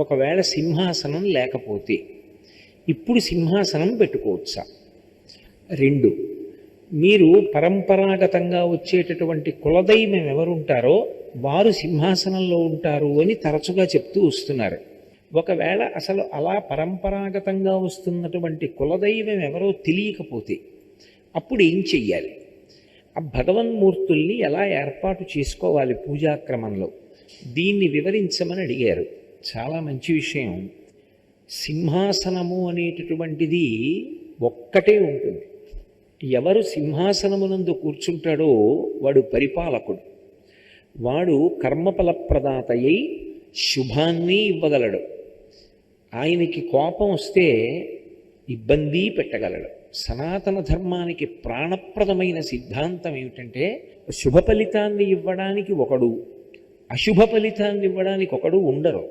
ఒకవేళ సింహాసనం లేకపోతే ఇప్పుడు సింహాసనం పెట్టుకోవచ్చా? 2, మీరు పరంపరాగతంగా వచ్చేటటువంటి కులదైవం ఎవరుంటారో వారు సింహాసనంలో ఉంటారు అని తరచుగా చెప్తూ వస్తున్నారు. ఒకవేళ అసలు అలా పరంపరాగతంగా వస్తున్నటువంటి కులదైవం ఎవరో తెలియకపోతే అప్పుడు ఏం చెయ్యాలి? ఆ భగవన్మూర్తుల్ని ఎలా ఏర్పాటు చేసుకోవాలి పూజాక్రమంలో? దీన్ని వివరించమని అడిగారు. చాలా మంచి విషయం. సింహాసనము అనేటటువంటిది ఒక్కటే ఉంటుంది. ఎవరు సింహాసనమునందు కూర్చుంటాడో వాడు పరిపాలకుడు. వాడు కర్మఫల ప్రదాతయ్యి శుభాన్ని ఇవ్వగలడు. ఆయనకి కోపం వస్తే ఇబ్బంది పెట్టగలడు. సనాతన ధర్మానికి ప్రాణప్రదమైన సిద్ధాంతం ఏమిటంటే శుభ ఫలితాన్ని ఇవ్వడానికి ఒకడు, అశుభ ఫలితాన్ని ఇవ్వడానికి ఒకడు ఉండరు.